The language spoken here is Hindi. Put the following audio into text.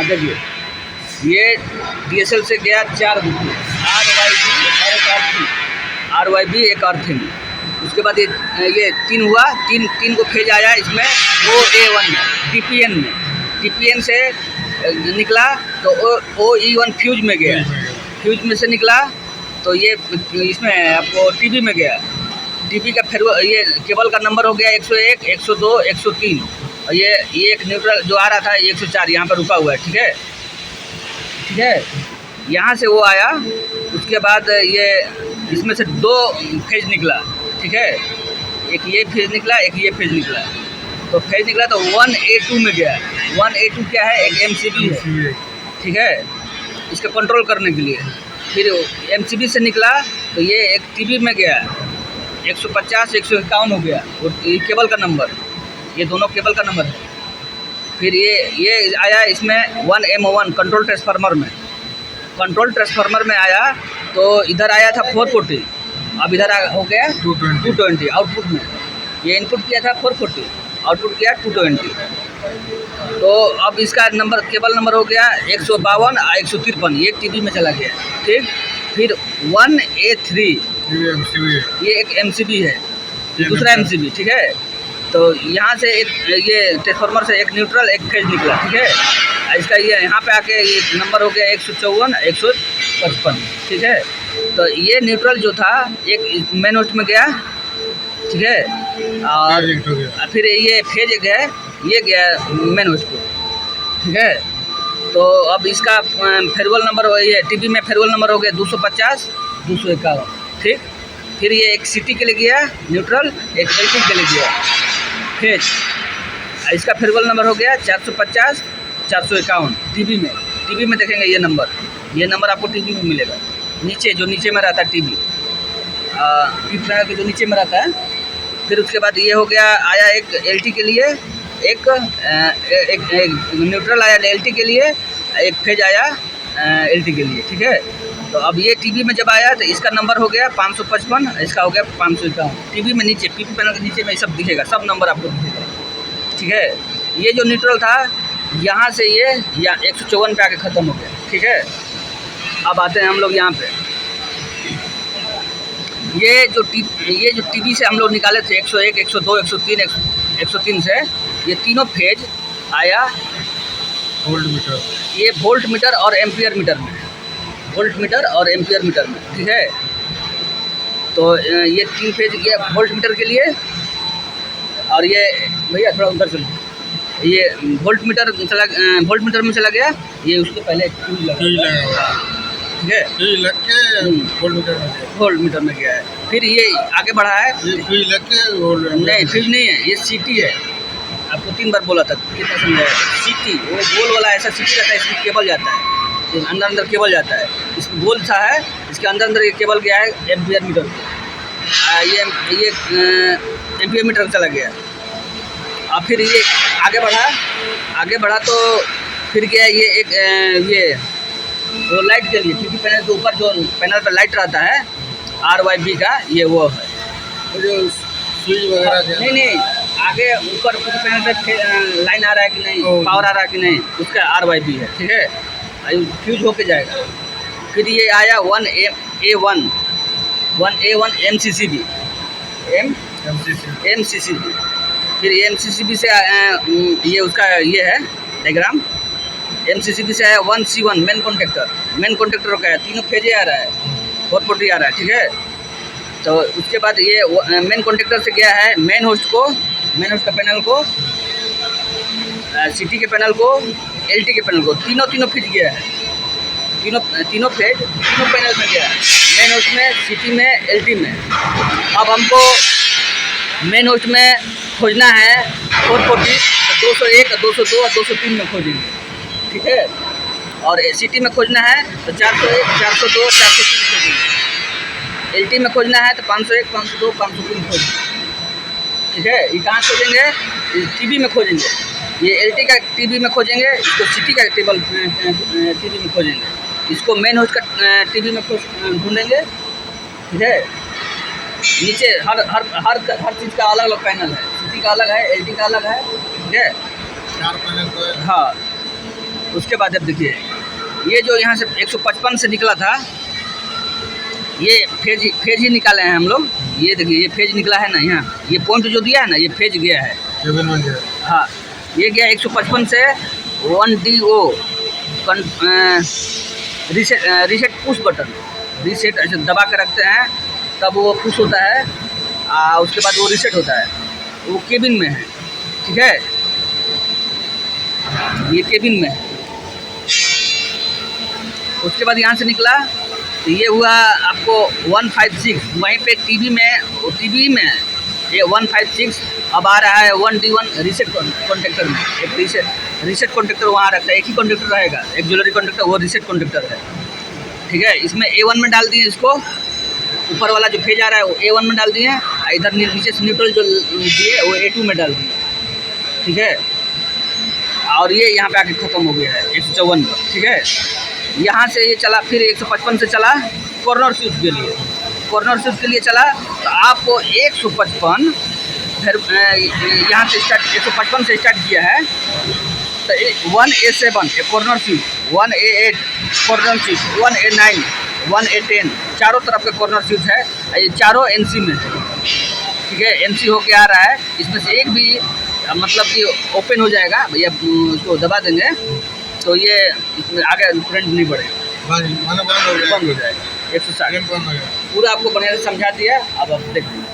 देखिए ये DSL से गया 4 बुक, RYB एक अर्थिंग। उसके बाद ये 3 हुआ, 3 को फेज आया इसमें OA1 TPN से निकला तो OE1 फ्यूज में गया, फ्यूज में से निकला तो ये इसमें आपको टीबी में गया। टीबी का फिर ये केबल का नंबर हो गया 101, 102, 103 और ये एक न्यूट्रल जो आ रहा था 104 यहाँ पर रुका हुआ है। ठीक है, यहाँ से वो आया। उसके बाद ये इसमें से 2 फेज निकला। ठीक है, एक ये फेज निकला, एक ये फेज निकला। तो फेज निकला तो 1A2 में गया। 1A2 क्या है? एक MCB है। ठीक है, इसका कंट्रोल करने के लिए। फिर MCB से निकला तो ये एक टीबी में गया, 150, 151 हो गया। और ये केबल का नंबर, ये दोनों केबल का नंबर है। फिर ये आया इसमेमें 1M1 कंट्रोल ट्रांसफार्मर में। कंट्रोल ट्रांसफार्मर में आया तो इधर आया था 440, अब इधर हो गया 220 आउटपुट में। ये इनपुट किया था 440, आउटपुट किया 220। तो अब इसका नंबर केबल नंबर हो गया 152 और 153, ये टीबी में चला गया। ठीक, फिर 1A3 ये एक MCB है, दूसरा MCB। ठीक है, तो यहाँ से एक ये ट्रांसफार्मर से एक न्यूट्रल एक फेज निकला। ठीक है, इसका ये यहाँ पे आके ये नंबर हो गया 154, 155। ठीक है, तो ये न्यूट्रल जो था एक मेन होस्ट में गया। ठीक है, और फिर ये फेज एक है, ये गया मेन होस्ट को। ठीक है, तो अब इसका फेयरवेल नंबर ये टीबी में फेयरवेल नंबर हो गया 250, 251। ठीक, फिर ये एक सिटी के लिए गया न्यूट्रल, एक LT के लिए गया फेज। इसका फेयरवेल नंबर हो गया 450, 451 टीबी में देखेंगे ये नंबर आपको टीबी में मिलेगा। नीचे जो नीचे में रहता है टीबी के जो नीचे में रहता है। फिर उसके बाद ये हो गया आया एक LT के लिए, एक न्यूट्रल आया LT के लिए, एक फेज आया LT के लिए। ठीक है, तो अब ये टीबी में जब आया तो इसका नंबर हो गया 555, इसका हो गया 551। टीबी में नीचे पीपी पैनल के नीचे में सब दिखेगा, सब नंबर आपको दिखेगा। ठीक है, ये जो न्यूट्रल था यहाँ से ये 154 पे आके ख़त्म हो गया। ठीक है, अब आते हैं हम लोग यहाँ पे। ये जो टीबी से हम लोग निकाले थे 101, 102, 103 से ये तीनों फेज आया वोल्ट मीटर, ये वोल्ट मीटर और एम्पियर मीटर में, वोल्ट मीटर और एम्पियर मीटर में। ठीक है, तो ये 3 फेज ये वोल्ट मीटर के लिए, और ये भैया थोड़ा उधर चलो, ये वोल्ट मीटर में चला गया। ये उसके पहले फ्यूज लगा। ठीक है, लग के वोल्ट मीटर में गया है। फिर ये आगे बढ़ा है, फ्यूज लग के नहीं फ्यूज नहीं है, ये सिटी है। आपको 3 बार बोला था, कितना समझाया? सिटी, वो गोल वाला ऐसा सिटी रहता है, इसमें केबल जाता है, अंदर केबल जाता है। इसमें गोल सा है, इसके अंदर ये केबल गया है एम्पियर मीटर। ये एम्पियर मीटर चला गया। और फिर ये आगे बढ़ा तो फिर गया ये एक ये वो लाइट के लिए, क्योंकि पैनल के ऊपर जो पैनल पर लाइट रहता है RYB का, ये वो है जो स्विच वगैरह। नहीं, आगे ऊपर पैनल पे लाइन आ रहा है कि नहीं, पावर आ रहा है कि नहीं, उसका RYB है। ठीक है, फ्यूज होके जाएगा। फिर ये आया 1A1 MCCB। फिर MCCB से ये उसका ये है डायग्राम। MCCB से आया 1C1 मेन कॉन्टेक्टर का है, तीनों फेजे आ रहा है, 440 आ रहा है। ठीक है, तो उसके बाद ये मेन कॉन्टेक्टर से गया है मेन होस्ट का पैनल को, सिटी के पैनल को, LT के पैनल को, तीनों फेज गया है। तीनों फेज तीनों पैनल में गया है, मेन होस्ट में, सिटी में, LT में। अब हमको मेन होस्ट में खोजना है 440, 201, 202 और 203 में खोजेंगे। ठीक है, और सिटी में खोजना है तो 401, 402, 403 खोजेंगे। LT में खोजना है तो 501, 502, 503 खोजेंगे। ठीक है, ये कहाँ खोजेंगे? टीबी में खोजेंगे। ये LT का टीबी में खोजेंगे, इसको सिटी का टेबल टीबी में खोजेंगे, इसको मेन होस्ट का टीबी में ढूंढेंगे। ठीक है, नीचे हर चीज़ का अलग अलग पैनल है, सिटी का अलग है, LT का अलग है। ठीक है, 4 पैनल तो है। हाँ, उसके बाद अब देखिए ये जो यहाँ से 155 से निकला था, ये फेज ही निकाले हैं हम लोग। ये देखिए ये फेज निकला है ना, यहाँ ये पॉइंट जो दिया है ना, ये फेज गया है। केबिन में गया। हाँ, ये गया 155 से 1DO reset push button, reset ऐसे दबा के रखते हैं तब वो पुश होता है, उसके बाद वो रीसेट होता है। वो केबिन में है, ठीक है, ये केबिन में है। उसके बाद यहाँ से निकला तो ये हुआ आपको 156, वहीं पे टीवी में ये 156 अब आ रहा है 1D1 रीसेट कॉन्टेक्टर में। एक रीसेट कॉन्टेक्टर वहाँ रखता है, एक ही कॉन्टेक्टर रहेगा, एक ज्वेलरी कॉन्टेक्टर, वो रीसेट कॉन्टेक्टर है, ठीक है। इसमें A1 में डाल दिए इसको, ऊपर वाला जो फेज आ रहा है वो A1 में डाल दिए, इधर नीचे से न्यूट्रल जो दिए वो A2 में डाल दिए, ठीक है। और ये यहाँ पे आके ख़त्म हो गया है 154 पर, ठीक है। यहाँ से ये चला, फिर 155 से चला कॉर्नर स्विच के लिए चला, तो आपको 155 फिर यहाँ से स्टार्ट 155 से स्टार्ट किया है, तो 1A7 corner switch, 1A8 corner switch, 1A9, 1A10 चारों तरफ के कॉर्नर स्विच है। ये चारों NC में है, ठीक है, NC होके आ रहा है। इसमें से एक भी मतलब कि ओपन हो जाएगा, भैया उसको दबा देंगे तो ये इसमें आगे करंट नहीं बढ़ेगा, बंद हो गया। बंद हो जाएगा 160। बंद हो गया। पूरा आपको बढ़िया से समझा दिया, अब आप देख लीजिए।